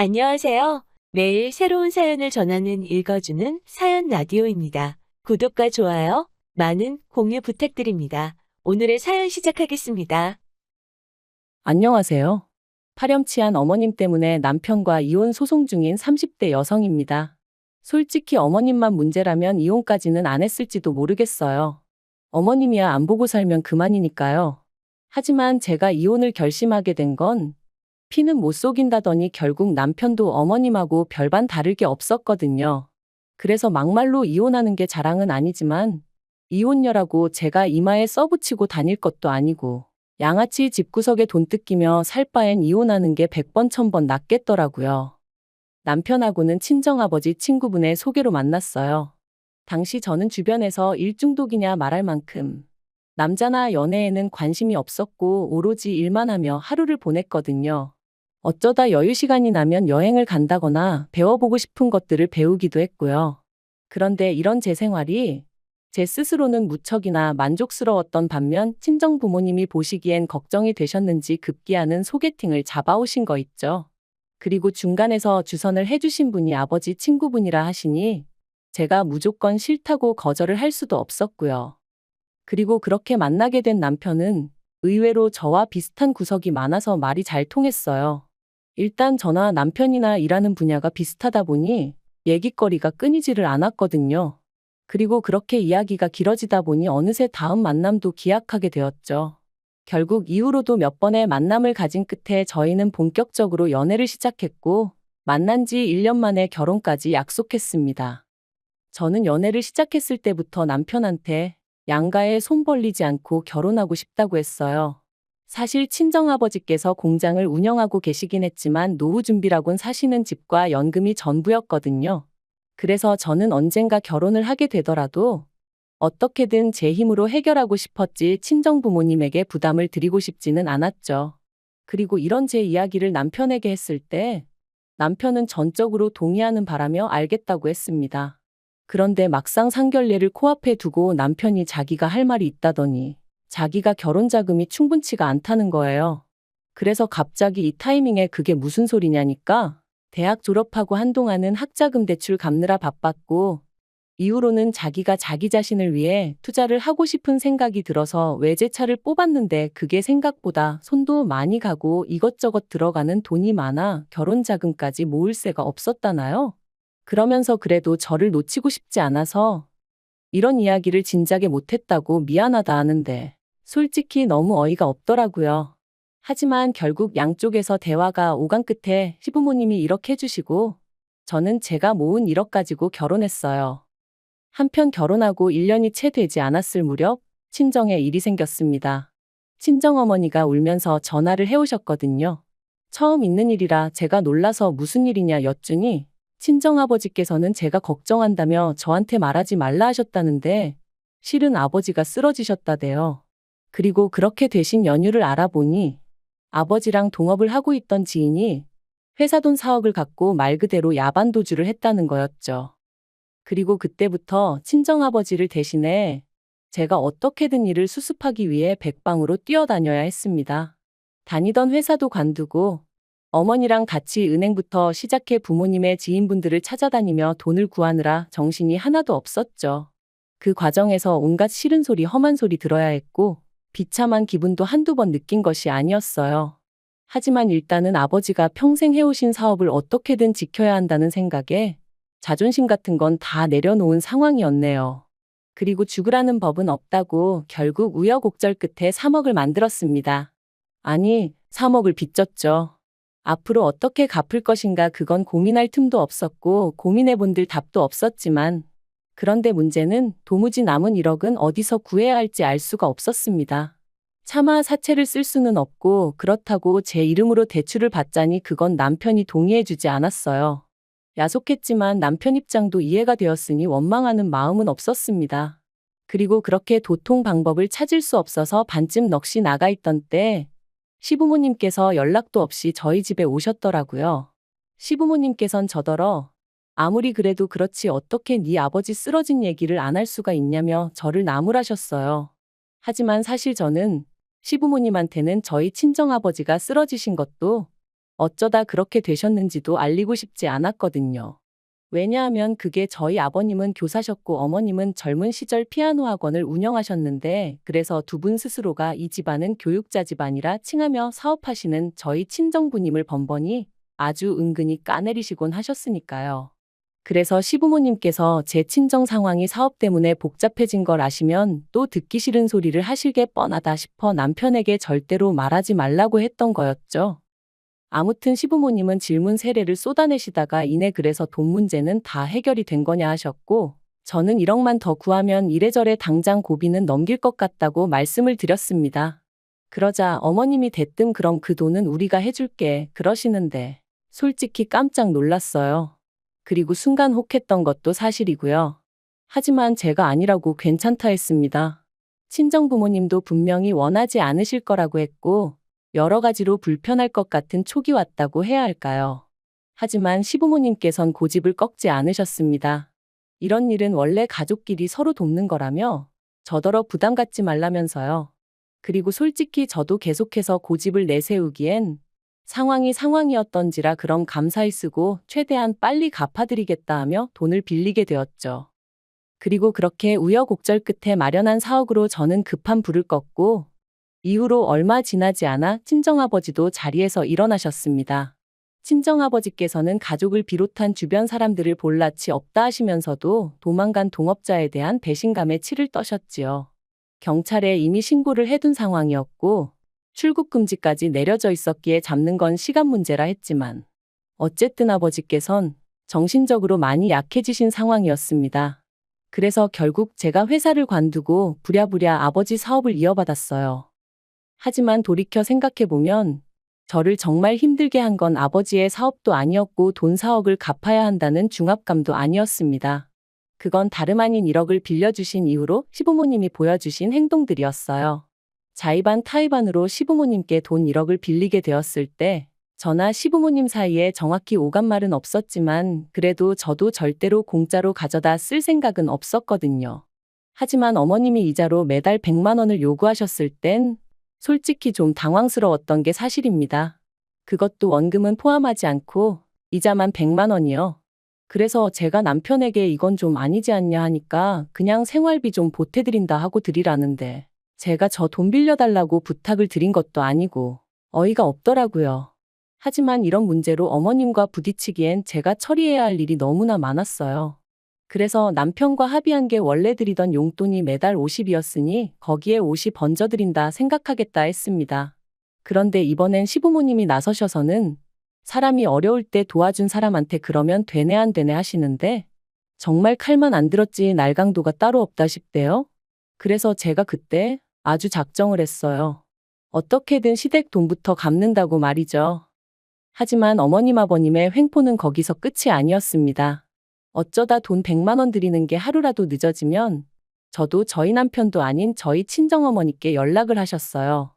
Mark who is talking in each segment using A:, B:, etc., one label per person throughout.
A: 안녕하세요. 매일 새로운 사연을 전하는 읽어주는 사연 라디오입니다. 구독과 좋아요, 많은 공유 부탁드립니다. 오늘의 사연 시작하겠습니다.
B: 안녕하세요. 파렴치한 어머님 때문에 남편과 이혼 소송 중인 30대 여성입니다. 솔직히 어머님만 문제라면 이혼까지는 안 했을지도 모르겠어요. 어머님이야 안 보고 살면 그만이니까요. 하지만 제가 이혼을 결심하게 된 건 피는 못 속인다더니 결국 남편도 어머님하고 별반 다를 게 없었거든요. 그래서 막말로 이혼하는 게 자랑은 아니지만 이혼녀라고 제가 이마에 써붙이고 다닐 것도 아니고 양아치 집구석에 돈 뜯기며 살 바엔 이혼하는 게 100번 1000번 낫겠더라고요. 남편하고는 친정아버지 친구분의 소개로 만났어요. 당시 저는 주변에서 일중독이냐 말할 만큼 남자나 연애에는 관심이 없었고 오로지 일만 하며 하루를 보냈거든요. 어쩌다 여유 시간이 나면 여행을 간다거나 배워보고 싶은 것들을 배우기도 했고요. 그런데 이런 제 생활이 제 스스로는 무척이나 만족스러웠던 반면 친정 부모님이 보시기엔 걱정이 되셨는지 급기야는 소개팅을 잡아오신 거 있죠. 그리고 중간에서 주선을 해주신 분이 아버지 친구분이라 하시니 제가 무조건 싫다고 거절을 할 수도 없었고요. 그리고 그렇게 만나게 된 남편은 의외로 저와 비슷한 구석이 많아서 말이 잘 통했어요. 일단 저나 남편이나 일하는 분야가 비슷하다 보니 얘기거리가 끊이지를 않았거든요. 그리고 그렇게 이야기가 길어지다 보니 어느새 다음 만남도 기약하게 되었죠. 결국 이후로도 몇 번의 만남을 가진 끝에 저희는 본격적으로 연애를 시작했고 만난 지 1년 만에 결혼까지 약속했습니다. 저는 연애를 시작했을 때부터 남편한테 양가에 손 벌리지 않고 결혼하고 싶다고 했어요. 사실 친정아버지께서 공장을 운영하고 계시긴 했지만 노후 준비라곤 사시는 집과 연금이 전부였거든요. 그래서 저는 언젠가 결혼을 하게 되더라도 어떻게든 제 힘으로 해결하고 싶었지 친정 부모님에게 부담을 드리고 싶지는 않았죠. 그리고 이런 제 이야기를 남편에게 했을 때 남편은 전적으로 동의하는 바라며 알겠다고 했습니다. 그런데 막상 상견례를 코앞에 두고 남편이 자기가 할 말이 있다더니 자기가 결혼 자금이 충분치가 않다는 거예요. 그래서 갑자기 이 타이밍에 그게 무슨 소리냐니까 대학 졸업하고 한동안은 학자금 대출 갚느라 바빴고 이후로는 자기가 자기 자신을 위해 투자를 하고 싶은 생각이 들어서 외제차를 뽑았는데 그게 생각보다 손도 많이 가고 이것저것 들어가는 돈이 많아 결혼 자금까지 모을 새가 없었다나요? 그러면서 그래도 저를 놓치고 싶지 않아서 이런 이야기를 진작에 못했다고 미안하다 하는데 솔직히 너무 어이가 없더라고요. 하지만 결국 양쪽에서 대화가 오간 끝에 시부모님이 1억 해주시고 저는 제가 모은 1억 가지고 결혼했어요. 한편 결혼하고 1년이 채 되지 않았을 무렵 친정에 일이 생겼습니다. 친정어머니가 울면서 전화를 해오셨거든요. 처음 있는 일이라 제가 놀라서 무슨 일이냐 여쭈니 친정아버지께서는 제가 걱정한다며 저한테 말하지 말라 하셨다는데 실은 아버지가 쓰러지셨다대요. 그리고 그렇게 되신 연유를 알아보니 아버지랑 동업을 하고 있던 지인이 회사 돈 4억을 갖고 말 그대로 야반도주를 했다는 거였죠. 그리고 그때부터 친정아버지를 대신해 제가 어떻게든 일을 수습하기 위해 백방으로 뛰어다녀야 했습니다. 다니던 회사도 관두고 어머니랑 같이 은행부터 시작해 부모님의 지인분들을 찾아다니며 돈을 구하느라 정신이 하나도 없었죠. 그 과정에서 온갖 싫은 소리, 험한 소리 들어야 했고 비참한 기분도 한두 번 느낀 것이 아니었어요. 하지만 일단은 아버지가 평생 해오신 사업을 어떻게든 지켜야 한다는 생각에 자존심 같은 건 다 내려놓은 상황이었네요. 그리고 죽으라는 법은 없다고 결국 우여곡절 끝에 3억을 만들었습니다. 아니, 3억을 빚졌죠. 앞으로 어떻게 갚을 것인가 그건 고민할 틈도 없었고 고민해본들 답도 없었지만 그런데 문제는 도무지 남은 1억은 어디서 구해야 할지 알 수가 없었습니다. 차마 사채를 쓸 수는 없고 그렇다고 제 이름으로 대출을 받자니 그건 남편이 동의해주지 않았어요. 야속했지만 남편 입장도 이해가 되었으니 원망하는 마음은 없었습니다. 그리고 그렇게 도통 방법을 찾을 수 없어서 반쯤 넋이 나가 있던 때 시부모님께서 연락도 없이 저희 집에 오셨더라고요. 시부모님께선 저더러 아무리 그래도 그렇지 어떻게 네 아버지 쓰러진 얘기를 안 할 수가 있냐며 저를 나무라셨어요. 하지만 사실 저는 시부모님한테는 저희 친정아버지가 쓰러지신 것도 어쩌다 그렇게 되셨는지도 알리고 싶지 않았거든요. 왜냐하면 그게 저희 아버님은 교사셨고 어머님은 젊은 시절 피아노 학원을 운영하셨는데 그래서 두 분 스스로가 이 집안은 교육자 집안이라 칭하며 사업하시는 저희 친정부님을 번번이 아주 은근히 까내리시곤 하셨으니까요. 그래서 시부모님께서 제 친정 상황이 사업 때문에 복잡해진 걸 아시면 또 듣기 싫은 소리를 하실 게 뻔하다 싶어 남편에게 절대로 말하지 말라고 했던 거였죠. 아무튼 시부모님은 질문 세례를 쏟아내시다가 이내 그래서 돈 문제는 다 해결이 된 거냐 하셨고 저는 1억만 더 구하면 이래저래 당장 고비는 넘길 것 같다고 말씀을 드렸습니다. 그러자 어머님이 대뜸 그럼 그 돈은 우리가 해줄게 그러시는데 솔직히 깜짝 놀랐어요. 그리고 순간 혹했던 것도 사실이고요. 하지만 제가 아니라고 괜찮다 했습니다. 친정부모님도 분명히 원하지 않으실 거라고 했고 여러 가지로 불편할 것 같은 촉이 왔다고 해야 할까요? 하지만 시부모님께선 고집을 꺾지 않으셨습니다. 이런 일은 원래 가족끼리 서로 돕는 거라며 저더러 부담 갖지 말라면서요. 그리고 솔직히 저도 계속해서 고집을 내세우기엔 상황이 상황이었던지라 그럼 감사히 쓰고 최대한 빨리 갚아드리겠다 하며 돈을 빌리게 되었죠. 그리고 그렇게 우여곡절 끝에 마련한 사억으로 저는 급한 불을 껐고 이후로 얼마 지나지 않아 친정아버지도 자리에서 일어나셨습니다. 친정아버지께서는 가족을 비롯한 주변 사람들을 볼 낯이 없다 하시면서도 도망간 동업자에 대한 배신감에 치를 떠셨지요. 경찰에 이미 신고를 해둔 상황이었고 출국 금지까지 내려져 있었기에 잡는 건 시간 문제라 했지만 어쨌든 아버지께선 정신적으로 많이 약해지신 상황이었습니다. 그래서 결국 제가 회사를 관두고 부랴부랴 아버지 사업을 이어받았어요. 하지만 돌이켜 생각해보면 저를 정말 힘들게 한 건 아버지의 사업도 아니었고 돈 4억을 갚아야 한다는 중압감도 아니었습니다. 그건 다름 아닌 1억을 빌려주신 이후로 시부모님이 보여주신 행동들이었어요. 자의반 타의반으로 시부모님께 돈 1억을 빌리게 되었을 때 저나 시부모님 사이에 정확히 오간 말은 없었지만 그래도 저도 절대로 공짜로 가져다 쓸 생각은 없었거든요. 하지만 어머님이 이자로 매달 100만 원을 요구하셨을 땐 솔직히 좀 당황스러웠던 게 사실입니다. 그것도 원금은 포함하지 않고 이자만 100만 원이요. 그래서 제가 남편에게 이건 좀 아니지 않냐 하니까 그냥 생활비 좀 보태드린다 하고 드리라는데 제가 저 돈 빌려달라고 부탁을 드린 것도 아니고 어이가 없더라고요. 하지만 이런 문제로 어머님과 부딪히기엔 제가 처리해야 할 일이 너무나 많았어요. 그래서 남편과 합의한 게 원래 드리던 용돈이 매달 50이었으니 거기에 50 얹어드린다 생각하겠다 했습니다. 그런데 이번엔 시부모님이 나서셔서는 사람이 어려울 때 도와준 사람한테 그러면 되네 안 되네 하시는데 정말 칼만 안 들었지 날강도가 따로 없다 싶대요. 그래서 제가 그때 아주 작정을 했어요. 어떻게든 시댁 돈부터 갚는다고 말이죠. 하지만 어머님 아버님의 횡포는 거기서 끝이 아니었습니다. 어쩌다 돈 100만 원 드리는 게 하루라도 늦어지면 저도 저희 남편도 아닌 저희 친정어머니께 연락을 하셨어요.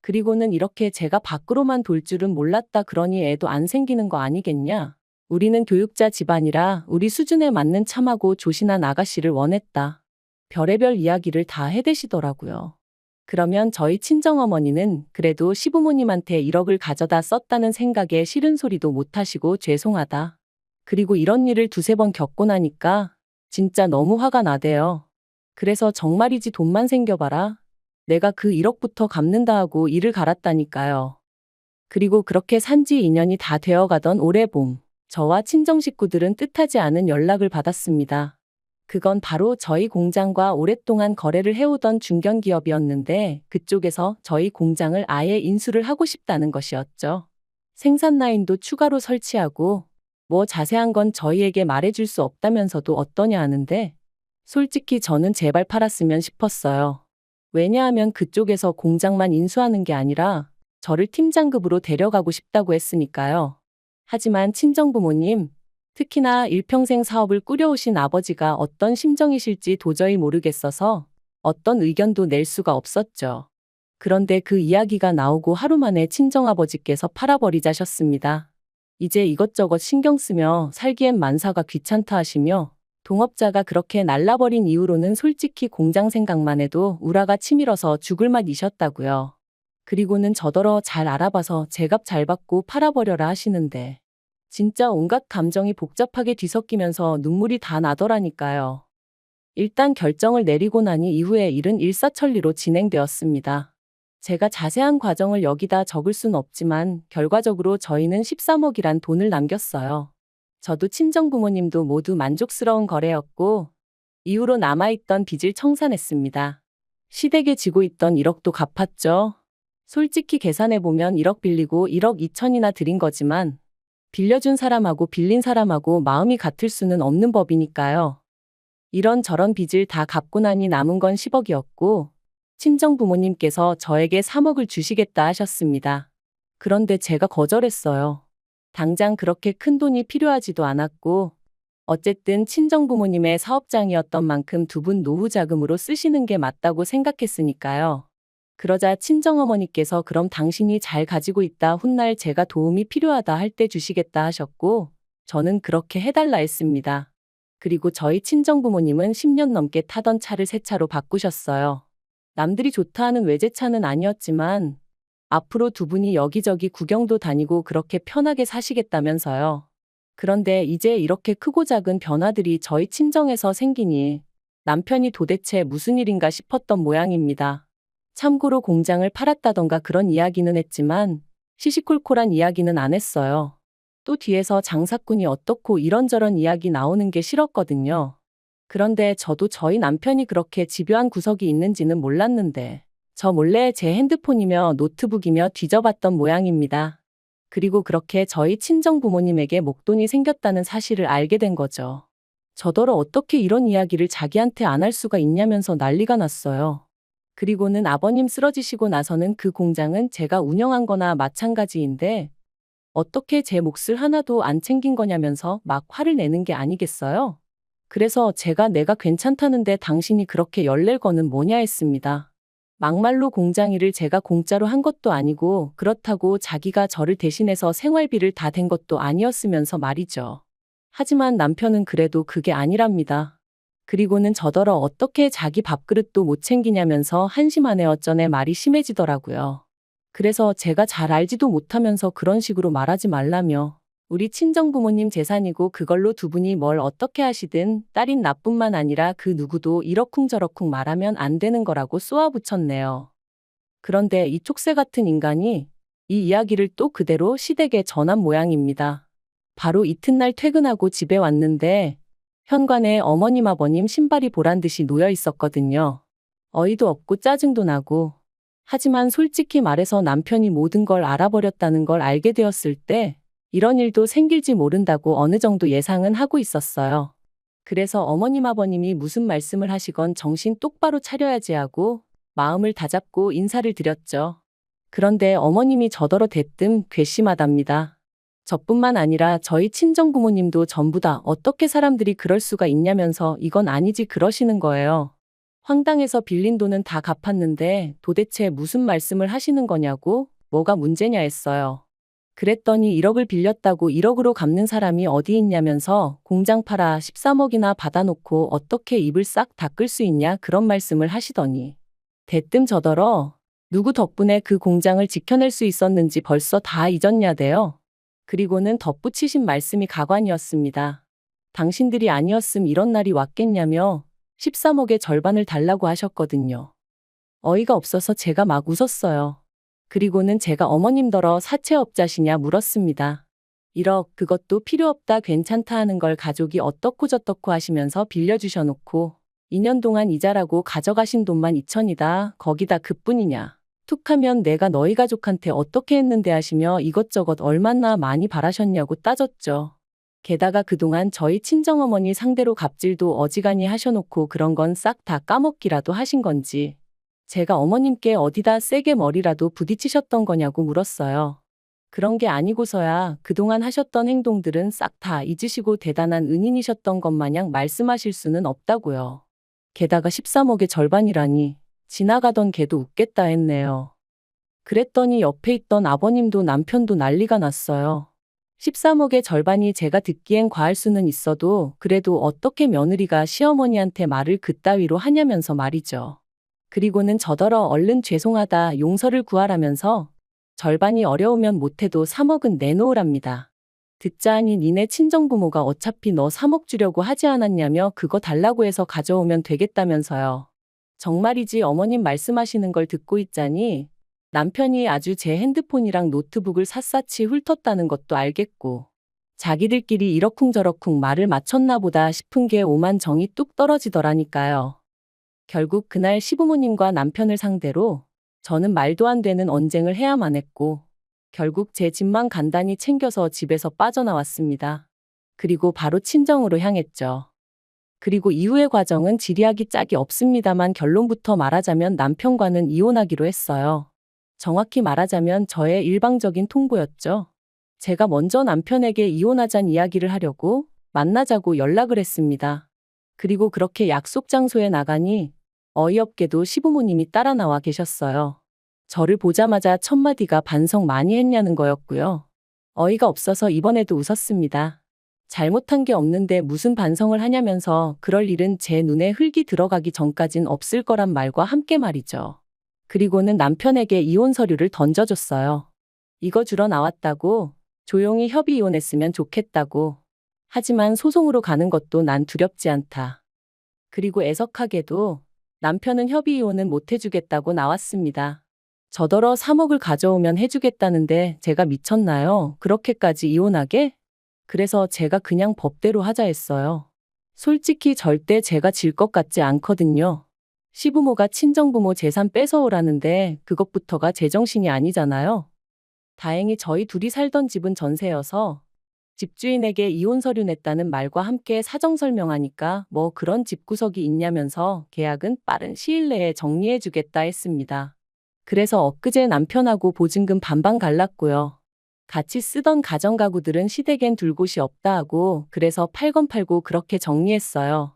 B: 그리고는 이렇게 제가 밖으로만 돌 줄은 몰랐다 그러니 애도 안 생기는 거 아니겠냐. 우리는 교육자 집안이라 우리 수준에 맞는 참하고 조신한 아가씨를 원했다. 별의별 이야기를 다 해대시더라고요. 그러면 저희 친정어머니는 그래도 시부모님한테 1억을 가져다 썼다는 생각에 싫은 소리도 못하시고 죄송하다. 그리고 이런 일을 두세 번 겪고 나니까 진짜 너무 화가 나대요. 그래서 정말이지 돈만 생겨봐라. 내가 그 1억부터 갚는다 하고 일을 갈았다니까요. 그리고 그렇게 산지 2년이 다 되어가던 올해 봄, 저와 친정 식구들은 뜻하지 않은 연락을 받았습니다. 그건 바로 저희 공장과 오랫동안 거래를 해오던 중견기업이었는데 그쪽에서 저희 공장을 아예 인수를 하고 싶다는 것이었죠. 생산 라인도 추가로 설치하고 뭐 자세한 건 저희에게 말해줄 수 없다면서도 어떠냐 하는데 솔직히 저는 제발 팔았으면 싶었어요. 왜냐하면 그쪽에서 공장만 인수하는 게 아니라 저를 팀장급으로 데려가고 싶다고 했으니까요. 하지만 친정부모님, 특히나 일평생 사업을 꾸려오신 아버지가 어떤 심정이실지 도저히 모르겠어서 어떤 의견도 낼 수가 없었죠. 그런데 그 이야기가 나오고 하루 만에 친정아버지께서 팔아버리자셨습니다. 이제 이것저것 신경 쓰며 살기엔 만사가 귀찮다 하시며 동업자가 그렇게 날라버린 이후로는 솔직히 공장 생각만 해도 우라가 치밀어서 죽을 맛이셨다고요. 그리고는 저더러 잘 알아봐서 제값 잘 받고 팔아버려라 하시는데 진짜 온갖 감정이 복잡하게 뒤섞이면서 눈물이 다 나더라니까요. 일단 결정을 내리고 나니 이후에 일은 일사천리로 진행되었습니다. 제가 자세한 과정을 여기다 적을 순 없지만 결과적으로 저희는 13억이란 돈을 남겼어요. 저도 친정부모님도 모두 만족스러운 거래였고 이후로 남아있던 빚을 청산했습니다. 시댁에 지고 있던 1억도 갚았죠. 솔직히 계산해보면 1억 빌리고 1억 2천이나 드린 거지만 빌려준 사람하고 빌린 사람하고 마음이 같을 수는 없는 법이니까요. 이런저런 빚을 다 갚고 나니 남은 건 10억이었고 친정 부모님께서 저에게 3억을 주시겠다 하셨습니다. 그런데 제가 거절했어요. 당장 그렇게 큰 돈이 필요하지도 않았고 어쨌든 친정 부모님의 사업장이었던 만큼 두 분 노후 자금으로 쓰시는 게 맞다고 생각했으니까요. 그러자 친정어머니께서 그럼 당신이 잘 가지고 있다 훗날 제가 도움이 필요하다 할 때 주시겠다 하셨고 저는 그렇게 해달라 했습니다. 그리고 저희 친정부모님은 10년 넘게 타던 차를 새 차로 바꾸셨어요. 남들이 좋다 하는 외제차는 아니었지만 앞으로 두 분이 여기저기 구경도 다니고 그렇게 편하게 사시겠다면서요. 그런데 이제 이렇게 크고 작은 변화들이 저희 친정에서 생기니 남편이 도대체 무슨 일인가 싶었던 모양입니다. 참고로 공장을 팔았다던가 그런 이야기는 했지만 시시콜콜한 이야기는 안 했어요. 또 뒤에서 장사꾼이 어떻고 이런저런 이야기 나오는 게 싫었거든요. 그런데 저도 저희 남편이 그렇게 집요한 구석이 있는지는 몰랐는데 저 몰래 제 핸드폰이며 노트북이며 뒤져봤던 모양입니다. 그리고 그렇게 저희 친정 부모님에게 목돈이 생겼다는 사실을 알게 된 거죠. 저더러 어떻게 이런 이야기를 자기한테 안 할 수가 있냐면서 난리가 났어요. 그리고는 아버님 쓰러지시고 나서는 그 공장은 제가 운영한 거나 마찬가지인데 어떻게 제 몫을 하나도 안 챙긴 거냐면서 막 화를 내는 게 아니겠어요? 그래서 제가 내가 괜찮다는데 당신이 그렇게 열낼 거는 뭐냐 했습니다. 막말로 공장 일을 제가 공짜로 한 것도 아니고 그렇다고 자기가 저를 대신해서 생활비를 다 댄 것도 아니었으면서 말이죠. 하지만 남편은 그래도 그게 아니랍니다. 그리고는 저더러 어떻게 자기 밥그릇도 못 챙기냐면서 한심하네 어쩌네 말이 심해지더라고요. 그래서 제가 잘 알지도 못하면서 그런 식으로 말하지 말라며 우리 친정부모님 재산이고 그걸로 두 분이 뭘 어떻게 하시든 딸인 나뿐만 아니라 그 누구도 이러쿵저러쿵 말하면 안 되는 거라고 쏘아붙였네요. 그런데 이 촉새 같은 인간이 이 이야기를 또 그대로 시댁에 전한 모양입니다. 바로 이튿날 퇴근하고 집에 왔는데 현관에 어머님 아버님 신발이 보란듯이 놓여 있었거든요. 어이도 없고 짜증도 나고 하지만 솔직히 말해서 남편이 모든 걸 알아버렸다는 걸 알게 되었을 때 이런 일도 생길지 모른다고 어느 정도 예상은 하고 있었어요. 그래서 어머님 아버님이 무슨 말씀을 하시건 정신 똑바로 차려야지 하고 마음을 다잡고 인사를 드렸죠. 그런데 어머님이 저더러 대뜸 괘씸하답니다. 저뿐만 아니라 저희 친정부모님도 전부 다 어떻게 사람들이 그럴 수가 있냐면서 이건 아니지 그러시는 거예요. 황당해서 빌린 돈은 다 갚았는데 도대체 무슨 말씀을 하시는 거냐고 뭐가 문제냐 했어요. 그랬더니 1억을 빌렸다고 1억으로 갚는 사람이 어디 있냐면서 공장 팔아 13억이나 받아놓고 어떻게 입을 싹 닦을 수 있냐 그런 말씀을 하시더니 대뜸 저더러 누구 덕분에 그 공장을 지켜낼 수 있었는지 벌써 다 잊었냐대요. 그리고는 덧붙이신 말씀이 가관이었습니다. 당신들이 아니었음 이런 날이 왔겠냐며 13억의 절반을 달라고 하셨거든요. 어이가 없어서 제가 막 웃었어요. 그리고는 제가 어머님더러 사채업자시냐 물었습니다. 1억 그것도 필요 없다 괜찮다 하는 걸 가족이 어떻고 저떻고 하시면서 빌려주셔놓고 2년 동안 이자라고 가져가신 돈만 2천이다. 거기다 그뿐이냐. 툭하면 내가 너희 가족한테 어떻게 했는데 하시며 이것저것 얼마나 많이 바라셨냐고 따졌죠. 게다가 그동안 저희 친정어머니 상대로 갑질도 어지간히 하셔놓고 그런 건 싹 다 까먹기라도 하신 건지 제가 어머님께 어디다 세게 머리라도 부딪히셨던 거냐고 물었어요. 그런 게 아니고서야 그동안 하셨던 행동들은 싹 다 잊으시고 대단한 은인이셨던 것 마냥 말씀하실 수는 없다고요. 게다가 13억의 절반이라니 지나가던 개도 웃겠다 했네요. 그랬더니 옆에 있던 아버님도 남편도 난리가 났어요. 13억의 절반이 제가 듣기엔 과할 수는 있어도 그래도 어떻게 며느리가 시어머니한테 말을 그따위로 하냐면서 말이죠. 그리고는 저더러 얼른 죄송하다 용서를 구하라면서 절반이 어려우면 못해도 3억은 내놓으랍니다. 듣자 하니 니네 친정부모가 어차피 너 3억 주려고 하지 않았냐며 그거 달라고 해서 가져오면 되겠다면서요. 정말이지 어머님 말씀하시는 걸 듣고 있자니 남편이 아주 제 핸드폰이랑 노트북을 샅샅이 훑었다는 것도 알겠고 자기들끼리 이러쿵저러쿵 말을 맞췄나 보다 싶은 게 오만 정이 뚝 떨어지더라니까요. 결국 그날 시부모님과 남편을 상대로 저는 말도 안 되는 언쟁을 해야만 했고 결국 제 집만 간단히 챙겨서 집에서 빠져나왔습니다. 그리고 바로 친정으로 향했죠. 그리고 이후의 과정은 지리하기 짝이 없습니다만 결론부터 말하자면 남편과는 이혼하기로 했어요. 정확히 말하자면 저의 일방적인 통보였죠. 제가 먼저 남편에게 이혼하자는 이야기를 하려고 만나자고 연락을 했습니다. 그리고 그렇게 약속 장소에 나가니 어이없게도 시부모님이 따라 나와 계셨어요. 저를 보자마자 첫마디가 반성 많이 했냐는 거였고요. 어이가 없어서 이번에도 웃었습니다. 잘못한 게 없는데 무슨 반성을 하냐면서 그럴 일은 제 눈에 흙이 들어가기 전까진 없을 거란 말과 함께 말이죠. 그리고는 남편에게 이혼 서류를 던져줬어요. 이거 주러 나왔다고, 조용히 협의 이혼했으면 좋겠다고. 하지만 소송으로 가는 것도 난 두렵지 않다. 그리고 애석하게도 남편은 협의 이혼은 못 해주겠다고 나왔습니다. 저더러 3억을 가져오면 해주겠다는데 제가 미쳤나요? 그렇게까지 이혼하게? 그래서 제가 그냥 법대로 하자 했어요. 솔직히 절대 제가 질 것 같지 않거든요. 시부모가 친정부모 재산 뺏어오라는데 그것부터가 제정신이 아니잖아요. 다행히 저희 둘이 살던 집은 전세여서 집주인에게 이혼 서류 냈다는 말과 함께 사정 설명하니까 뭐 그런 집구석이 있냐면서 계약은 빠른 시일 내에 정리해주겠다 했습니다. 그래서 엊그제 남편하고 보증금 반반 갈랐고요. 같이 쓰던 가정가구들은 시댁엔 둘 곳이 없다 하고 그래서 팔건 팔고 그렇게 정리했어요.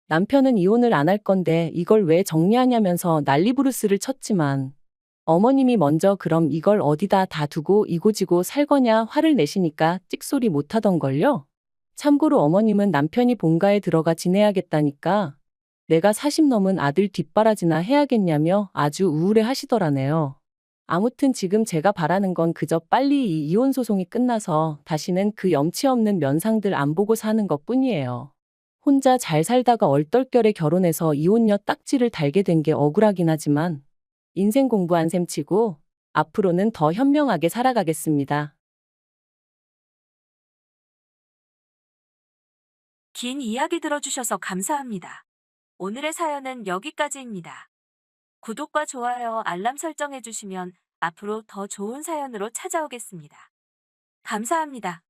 B: 남편은 이혼을 안 할 건데 이걸 왜 정리하냐면서 난리부르스를 쳤지만 어머님이 먼저 그럼 이걸 어디다 다 두고 이고지고 살 거냐 화를 내시니까 찍소리 못 하던걸요. 참고로 어머님은 남편이 본가에 들어가 지내야겠다니까 내가 40 넘은 아들 뒷바라지나 해야겠냐며 아주 우울해 하시더라네요. 아무튼 지금 제가 바라는 건 그저 빨리 이 이혼 소송이 끝나서 다시는 그 염치 없는 면상들 안 보고 사는 것 뿐이에요. 혼자 잘 살다가 얼떨결에 결혼해서 이혼녀 딱지를 달게 된 게 억울하긴 하지만 인생 공부한 셈 치고 앞으로는 더 현명하게 살아가겠습니다.
A: 긴 이야기 들어주셔서 감사합니다. 오늘의 사연은 여기까지입니다. 구독과 좋아요, 알람 설정해주시면 앞으로 더 좋은 사연으로 찾아오겠습니다. 감사합니다.